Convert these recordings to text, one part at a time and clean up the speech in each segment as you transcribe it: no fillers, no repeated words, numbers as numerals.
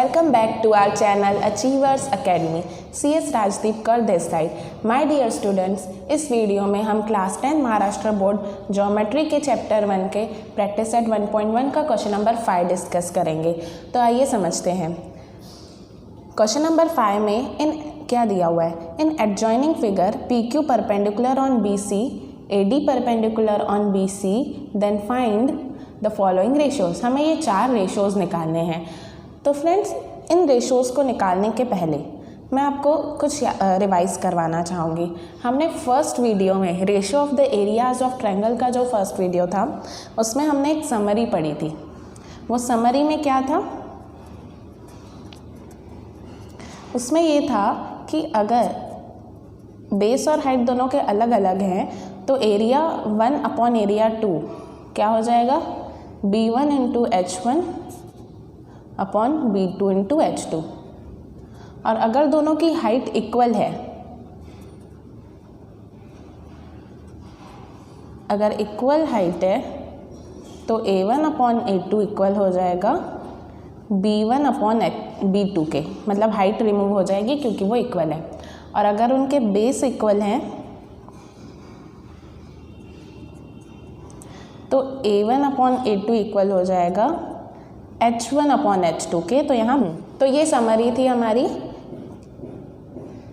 welcome back to our channel Achievers Academy. CS Rajdeep Kar this side. My dear students, इस वीडियो में हम class 10 Maharashtra board geometry के chapter 1 के प्रैक्टिस सेट 1.1 का क्वेश्चन नंबर 5 डिस्कस करेंगे. तो आइए समझते हैं. क्वेश्चन नंबर 5 में क्या दिया हुआ है? In adjoining figure PQ perpendicular on BC, AD perpendicular on BC, then find the following ratios. हमें ये 4 रेशियोज निकालने हैं. तो फ्रेंड्स, इन रेशियोज को निकालने के पहले मैं आपको कुछ रिवाइज करवाना चाहूँगी. हमने फर्स्ट वीडियो में ratio of the areas of triangle का जो फर्स्ट वीडियो था उसमें हमने एक समरी पढ़ी थी. वो समरी में क्या था? उसमें ये था कि अगर बेस और हाइट दोनों के अलग अलग हैं तो एरिया 1 अपॉन एरिया 2 क्या हो जाएगा? B1 into H1 upon B2 into H2. और अगर दोनों की हाइट इक्वल है, अगर इक्वल हाइट है तो A1 अपॉन A2 इक्वल हो जाएगा B1 अपॉन B2 के, मतलब हाइट रिमूव हो जाएगी क्योंकि वो इक्वल है. और अगर उनके बेस इक्वल हैं तो A1 अपॉन A2 इक्वल हो जाएगा H1 अपॉन H2 के. तो ये समरी थी हमारी.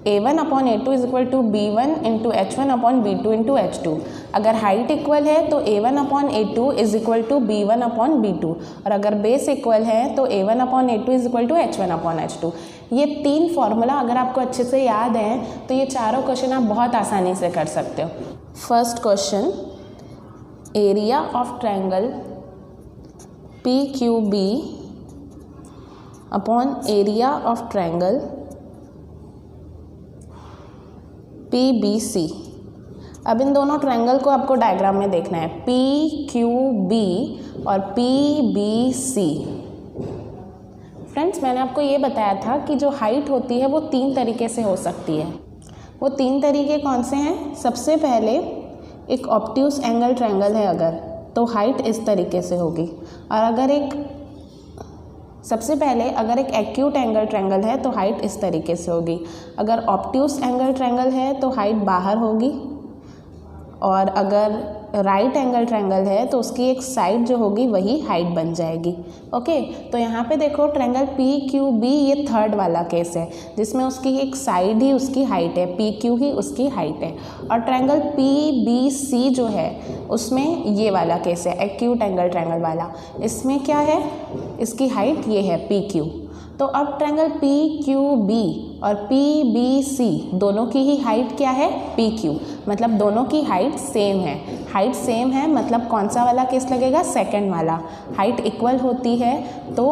A1 upon A2 is equal to B1 into H1 upon B2 into H2. अगर हाइट इक्वल है तो A1 upon A2 is equal to B1 upon B2. और अगर बेस इक्वल है तो A1 upon A2 is equal to H1 upon H2. ये 3 formula अगर आपको अच्छे से याद हैं तो ये चारों क्वेश्चन आप बहुत आसानी से कर सकते हो. First question, area of triangle PQB upon area of triangle PBC. अब इन दोनों ट्रायंगल को आपको डायग्राम में देखना है, PQB और PBC. फ्रेंड्स, मैंने आपको ये बताया था कि जो हाइट होती है वो 3 तरीके से हो सकती है. वो 3 तरीके कौन से हैं? सबसे पहले एक ऑब्ट्यूस एंगल ट्रायंगल है अगर, तो हाइट इस तरीके से होगी. और अगर अगर एक एक्यूट एंगल ट्रायंगल है तो हाइट इस तरीके से होगी. अगर ऑब्ट्यूस एंगल ट्रायंगल है तो हाइट बाहर होगी. और अगर राइट एंगल ट्रायंगल है तो उसकी एक साइड जो होगी वही हाइट बन जाएगी. ओके, तो यहाँ पे देखो ट्रायंगल PQB ये थर्ड वाला केस है जिसमें उसकी एक साइड ही उसकी हाइट है, PQ ही उसकी हाइट है. और ट्रायंगल PBC जो है उसमें ये वाला केस है, एक्यूट एंगल ट्रायंगल वाला. इसमें क्या है? इसकी हाइट ये है PQ. तो अब ट्रायंगल PQB और PBC दोनों की ही हाइट क्या है? PQ. मतलब दोनों की हाइट सेम है. हाइट सेम है मतलब कौन सा वाला केस लगेगा? सेकंड वाला. हाइट इक्वल होती है तो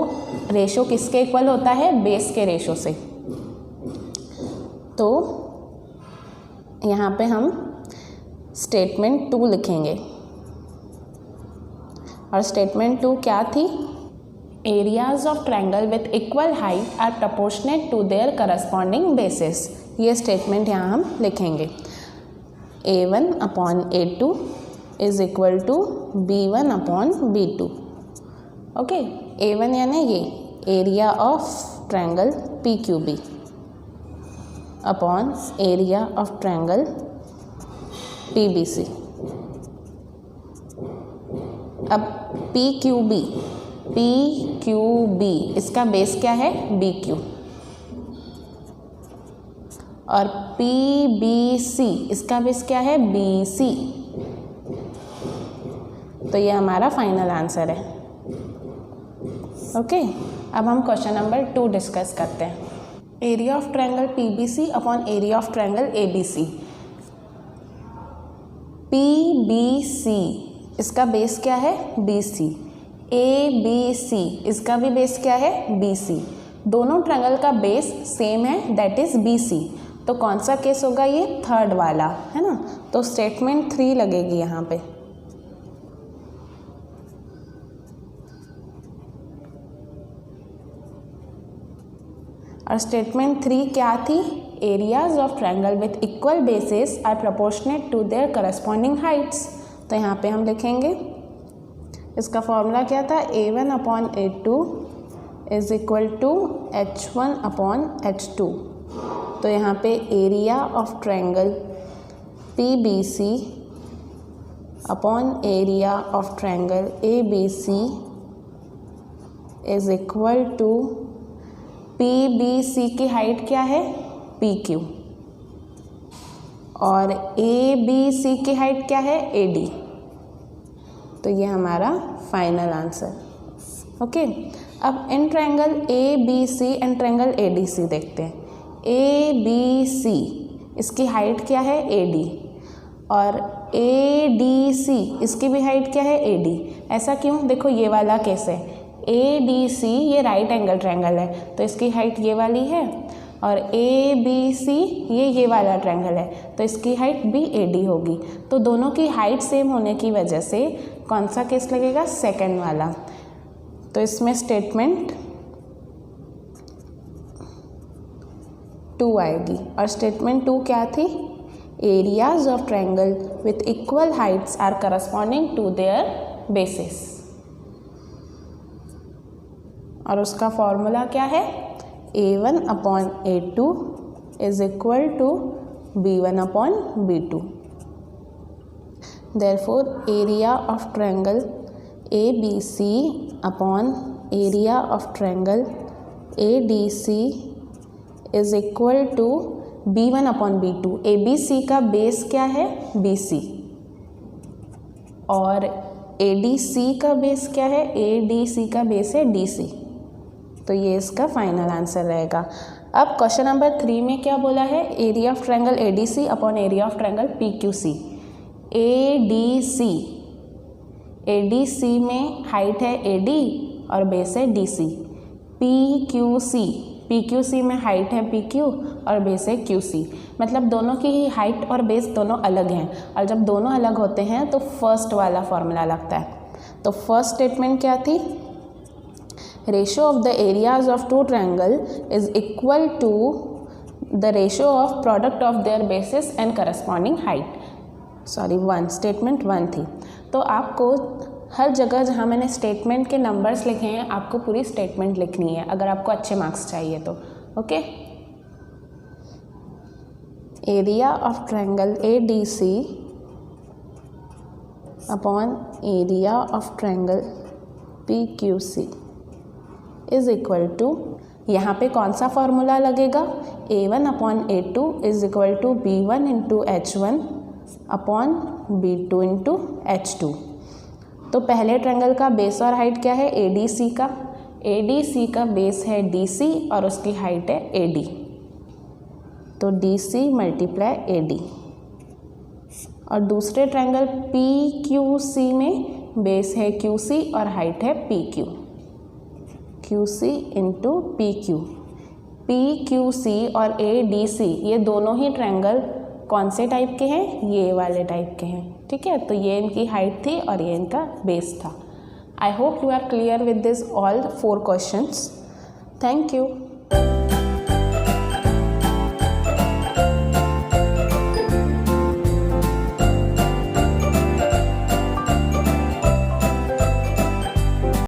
रेशो किसके इक्वल होता है? बेस के रेशो से. तो यहाँ पे हम स्टेटमेंट 2 लिखेंगे. और स्टेटमेंट 2 क्या थी? Areas of triangle with equal height are proportionate to their corresponding bases. ये स्टेटमेंट यहाँ हम लिखेंगे. A1 upon A2 is equal to B1 upon B2. Okay, A1 यानी ये area of triangle PQB upon area of triangle PBC. अब PQB इसका base क्या है? BQ. और PBC इसका बेस क्या है? BC. तो ये हमारा फाइनल आंसर है. ओके, अब हम क्वेश्चन नंबर 2 डिस्कस करते हैं. Area of triangle PBC upon area of triangle ABC. PBC इसका बेस क्या है? BC. ABC इसका भी बेस क्या है? BC. दोनों ट्रायंगल का बेस सेम है, दैट इज BC. तो कौन सा केस होगा? ये थर्ड वाला है ना. तो स्टेटमेंट 3 लगेगी यहाँ पे. और स्टेटमेंट 3 क्या थी? Areas of triangle with equal bases are proportionate to their corresponding heights. तो यहाँ पे हम लिखेंगे, इसका फॉर्मूला क्या था? A1 upon A2 is equal to H1/H2। तो यहाँ पे area of triangle PBC upon area of triangle ABC is equal to PBC की हाइट क्या है PQ और ABC की हाइट क्या है AD। तो ये हमारा फाइनल आंसर। ओके, अब in triangle ABC and triangle ADC देखते हैं। ABC इसकी हाइट क्या है AD और ADC इसकी भी हाइट क्या है AD। ऐसा क्यों? देखो ये वाला केस है, ADC ये राइट एंगल ट्रायंगल है तो इसकी हाइट ये वाली है और ABC ये वाला ट्रायंगल है तो इसकी हाइट भी AD होगी। तो दोनों की हाइट सेम होने की वजह से कौन सा केस लगेगा? सेकंड वाला। तो इसमें स्टेटमेंट 2 आएगी और स्टेटमेंट 2 क्या थी? Areas of triangle with equal heights are corresponding to their bases. और उसका फॉर्मूला क्या है? A1/A2 is equal to B1/B2। Therefore area of triangle ABC upon area of triangle ADC is equal to B1/B2। ABC का base क्या है? BC और ADC का base क्या है? ADC का बेस है DC। तो ये इसका फाइनल आंसर रहेगा। अब क्वेश्चन नंबर 3 में क्या बोला है? Area of triangle ADC upon area of triangle PQC। ADC में हाइट है AD और बेस है DC। PQC में हाइट है PQ और बेस है QC। मतलब दोनों की ही हाइट और बेस दोनों अलग हैं और जब दोनों अलग होते हैं तो फर्स्ट वाला फॉर्मूला लगता है। तो फर्स्ट स्टेटमेंट क्या थी? Ratio of the areas of two triangle is equal to the ratio of product of their bases and corresponding height. Statement 1 थी। तो आपको हर जगह जहाँ मैंने स्टेटमेंट के नंबर्स लिखे हैं आपको पूरी स्टेटमेंट लिखनी है अगर आपको अच्छे मार्क्स चाहिए तो। Okay, area of triangle ADC upon area of triangle PQC is equal to, यहाँ पे कौन सा फॉर्मूला लगेगा? A1/A2 is equal to B1/H1 upon B2 into H2। तो पहले ट्रायंगल का बेस और हाइट क्या है? ADC का। ADC का बेस है DC और उसकी हाइट है AD। तो DC × AD। और दूसरे ट्रायंगल PQC में बेस है QC और हाइट है PQ। QC into PQ। PQC और ADC ये दोनों ही ट्रायंगल कौन से टाइप के हैं? ये वाले टाइप के हैं। ठीक है, तो ये इनकी हाइट थी और ये इनका बेस था। I hope you are clear with this all 4 questions. Thank you.